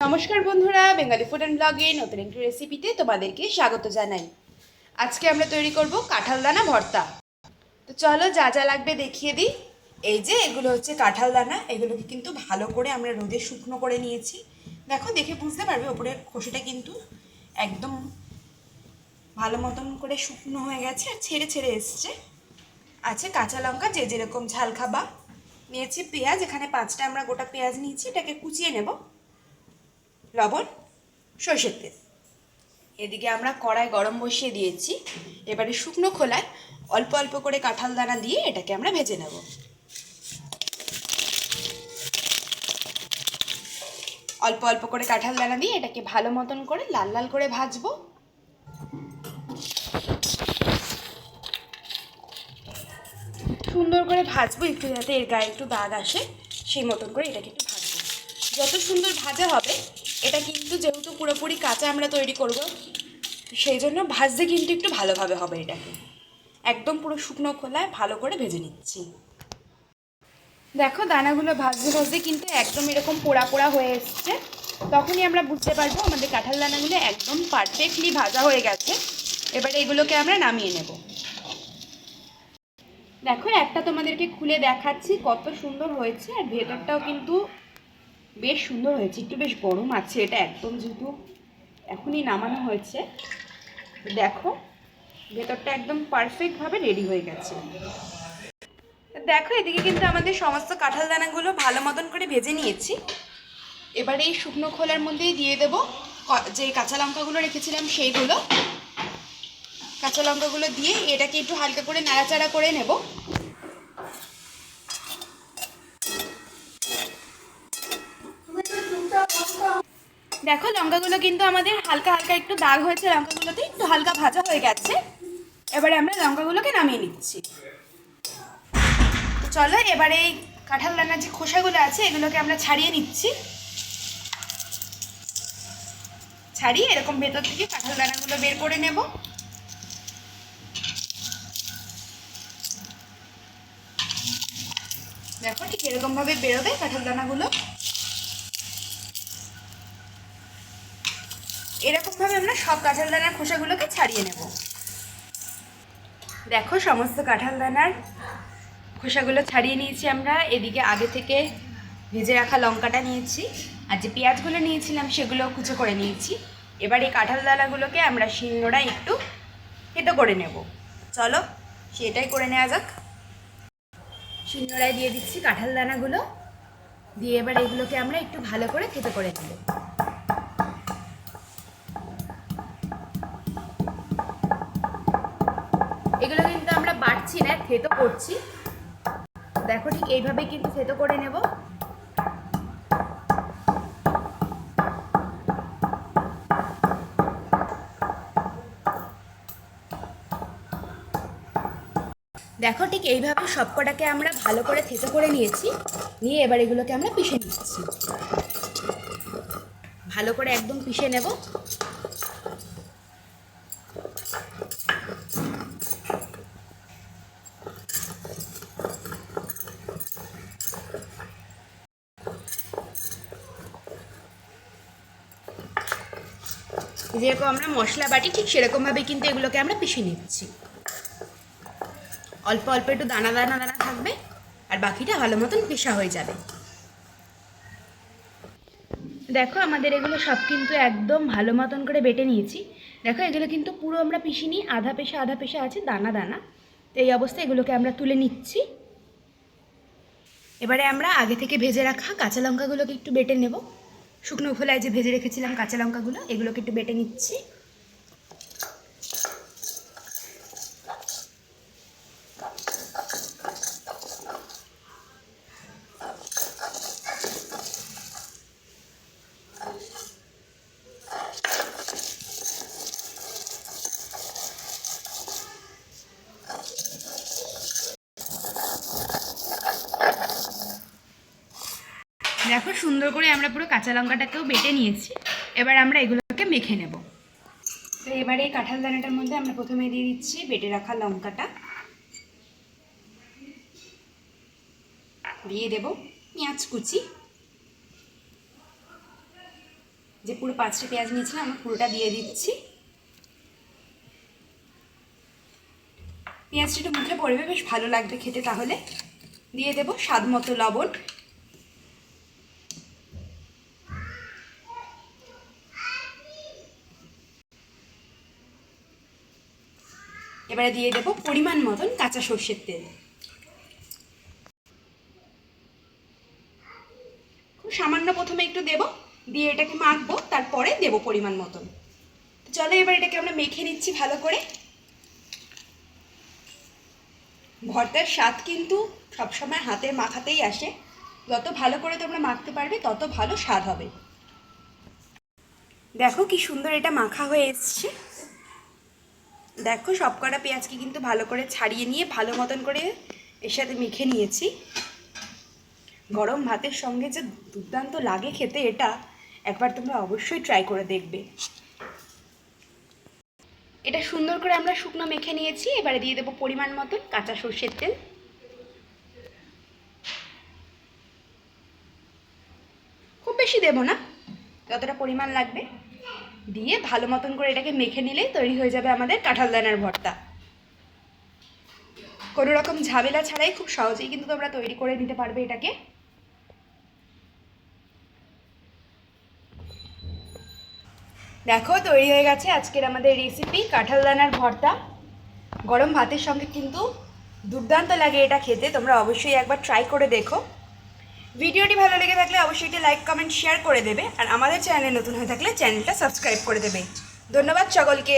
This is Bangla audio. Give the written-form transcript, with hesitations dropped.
নমস্কার বন্ধুরা, বেঙ্গলি ফুড অ্যান্ড ব্লগে নতুন একটি রেসিপিতে তোমাদেরকে স্বাগত জানাই। আজকে আমরা তৈরি করব কাঁঠাল দানা ভর্তা। তো চলো যা যা লাগবে দেখিয়ে দিই। এই যে এগুলো হচ্ছে কাঁঠাল দানা, এগুলোকে কিন্তু ভালো করে আমরা রোদে শুকনো করে নিয়েছি। দেখো, দেখে বুঝতে পারবে ওপরের খোসাটা কিন্তু একদম ভালো মতন করে শুকনো হয়ে গেছে আর ছেড়ে ছেড়ে এসছে। আছে কাঁচা লঙ্কা, যে যেরকম ঝাল খাবা। নিয়েছি পেঁয়াজ, এখানে 5টা আমরা গোটা পেঁয়াজ নিয়েছি, এটাকে কুচিয়ে নেব। লবণ, সরষের তেল। এদিকে আমরা কড়াই গরম বসিয়ে দিয়েছি। এবারে শুকনো খোলায় অল্প অল্প করে কাঁঠাল দানা দিয়ে এটাকে আমরা ভেজে নেব। অল্প অল্প করে কাঁঠাল দানা দিয়ে এটাকে ভালো মতন করে লাল লাল করে ভাজবো। সুন্দর করে ভাজবো, একটু যাতে এর গায়ে একটু দাগ আসে সেই মতন করে এটাকে একটু ভাজবো। যত সুন্দর ভাজা হবে, এটা কিন্তু যেহেতু পুরোপুরি কাঁচা আমরা তৈরি করব, সেই জন্য ভাজতে কিন্তু একটু ভালোভাবে হবে। এটাকে একদম পুরো শুকনো খোলায় ভালো করে ভেজে নিচ্ছি। দেখো, দানাগুলো ভাজতে ভাজতে কিন্তু একদম এরকম পোড়া পোড়া হয়ে এসছে। তখনই আমরা বুঝতে পারবো আমাদের কাঁঠাল দানাগুলো একদম পারফেক্টলি ভাজা হয়ে গেছে। এবারে এগুলোকে আমরা নামিয়ে নেব। দেখো, একটা তোমাদেরকে খুলে দেখাচ্ছি কত সুন্দর হয়েছে, আর ভেতরটাও কিন্তু বেশ সুন্দর হয়েছে। একটু বেশ গরম আছে এটা, একদম যেহেতু এখনই নামানো হয়েছে। দেখো, ভেতরটা একদম পারফেক্টভাবে রেডি হয়ে গেছে। দেখো, এদিকে কিন্তু আমাদের সমস্ত কাঁঠাল দানাগুলো ভালো মতন করে ভেজে নিয়েছি। এবারে এই শুকনো খোলার মধ্যেই দিয়ে দেবো যে কাঁচা লঙ্কাগুলো রেখেছিলাম সেইগুলো। কাঁচা লঙ্কাগুলো দিয়ে এটাকে একটু হালকা করে নাড়াচাড়া করে নেব। দেখো, লঙ্কাগুলো কিন্তু আমাদের হালকা হালকা একটু দাগ হয়েছে, লঙ্কাগুলোতে একটু হালকা ভাজা হয়ে গেছে। এবারে আমরা লঙ্কাগুলোকে নামিয়ে নিচ্ছি। চলো, এবারে এই কাঁঠাল দানার যে খোসাগুলো আছে এগুলোকে আমরা ছাড়িয়ে নিচ্ছি। ছাড়িয়ে এরকম ভেতর থেকে কাঁঠাল দানাগুলো বের করে নেব। দেখো, ঠিক এরকমভাবে বেরোবে কাঁঠাল দানাগুলো। এরকমভাবে আমরা সব কাঁঠাল দানার খোসাগুলোকে ছাড়িয়ে নেব। দেখো, সমস্ত কাঁঠাল দানার খোসাগুলো ছাড়িয়ে নিয়েছি আমরা। এদিকে আগে থেকে ভেজে রাখা লঙ্কাটা নিয়েছি, আর যে পেঁয়াজগুলো নিয়েছিলাম সেগুলো কুচো করে নিয়েছি। এবার এই কাঁঠাল দানাগুলোকে আমরা শিলনোড়ায় একটু থেতো করে নেব। চলো সেটাই করে নেওয়া যাক। শিলনোড়ায় দিয়ে দিচ্ছি কাঁঠাল দানাগুলো, দিয়ে এবার এগুলোকে আমরা একটু ভালো করে থেতো করে নেব। এগুলো কিন্তু আমরা বাটছি না, থেতো করছি। দেখো, ঠিক এইভাবে কিন্তু থেতো করে নেব। দেখো, ঠিক এইভাবে সবকটাকে আমরা ভালো করে থেতো করে নিয়েছি। নিয়ে এবার এগুলোকে আমরা পিষে নিচ্ছি। ভালো করে একদম পিষে নেব। যেরকম আমরা মশলা বাটি ঠিক সেরকমভাবে কিন্তু এগুলোকে আমরা পিষে নিচ্ছি। অল্প অল্প একটু দানা দানা দানা থাকবে, আর বাকিটা ভালো মতন পেশা হয়ে যাবে। দেখো, আমাদের এগুলো সব কিন্তু একদম ভালো মতন করে বেটে নিয়েছি। দেখো, এগুলো কিন্তু পুরো আমরা পিষিনি, আধা পেশা আছে দানা দানা। তো এই অবস্থায় এগুলোকে আমরা তুলে নিচ্ছি। এবারে আমরা আগে থেকে ভেজে রাখা কাঁচা লঙ্কাগুলোকে একটু বেটে নেব। শুকনো খোলায় যে ভেজে রেখেছিলাম কাঁচা লঙ্কাগুলো, এগুলোকে একটু বেটে নিচ্ছি। দেখো, সুন্দর করে আমরা পুরো কাঁচা লঙ্কাটাকেও বেটে নিয়েছি। এবার আমরা এগুলোকে মেখে নেব। তো এবারে এই কাঁঠাল দানাটার মধ্যে আমরা প্রথমে দিয়ে দিচ্ছি বেটে রাখা লঙ্কাটা, দিয়ে দেব পেঁয়াজ কুচি, যে পুরো 5টা পেঁয়াজ নিয়েছিলাম আমি পুরোটা দিয়ে দিচ্ছি। পেঁয়াজটা একটু মুখে পড়বে, বেশ ভালো লাগবে খেতে। তাহলে দিয়ে দেব স্বাদ মতো লবণ, এবারে দিয়ে দেব পরিমাণ মতন কাঁচা সর্ষের তেল। খুব সামান্য প্রথমে একটু দেব, দিয়ে এটাকে মাখবো, তারপরে দেব পরিমাণ মতন। চলো এবার এটাকে আমরা মেখে নিচ্ছি ভালো করে। ভর্তার স্বাদ কিন্তু সবসময় হাতের মাখাতেই আসে, যত ভালো করে তোমরা মাখতে পারবে তত ভালো স্বাদ হবে। দেখো কি সুন্দর এটা মাখা হয়ে এসছে। দেখো সবকটা পেঁয়াজকে কিন্তু ভালো করে ছাড়িয়ে নিয়ে ভালো মতন করে এর সাথে মেখে নিয়েছি। গরম ভাতের সঙ্গে যে দুর্দান্ত লাগে খেতে, এটা একবার তোমরা অবশ্যই ট্রাই করে দেখবে। এটা সুন্দর করে আমরা শুকনো মেখে নিয়েছি। এবারে দিয়ে দেবো পরিমাণ মতন কাঁচা সর্ষের তেল। খুব বেশি দেব না, যতটা পরিমাণ লাগবে দিয়ে ভালো মতন করে এটাকে মেখে নিলেই তৈরি হয়ে যাবে আমাদের কাঁঠাল দানার ভর্তা। কোনো রকম ঝামেলা ছাড়াই খুব সহজেই কিন্তু তোমরা তৈরি করে নিতে পারবে এটাকে। দেখো তৈরি হয়ে গেছে আজকের আমাদের রেসিপি কাঁঠাল দানার ভর্তা। গরম ভাতের সঙ্গে কিন্তু দুর্দান্ত লাগে এটা খেতে, তোমরা অবশ্যই একবার ট্রাই করে দেখো। ভিডিওটি ভালো লেগে থাকলে অবশ্যই একটি লাইক কমেন্ট শেয়ার করে দেবে, আর আমাদের চ্যানেলে নতুন হয়ে থাকলে চ্যানেলটা সাবস্ক্রাইব করে দেবে। ধন্যবাদ সকলকে।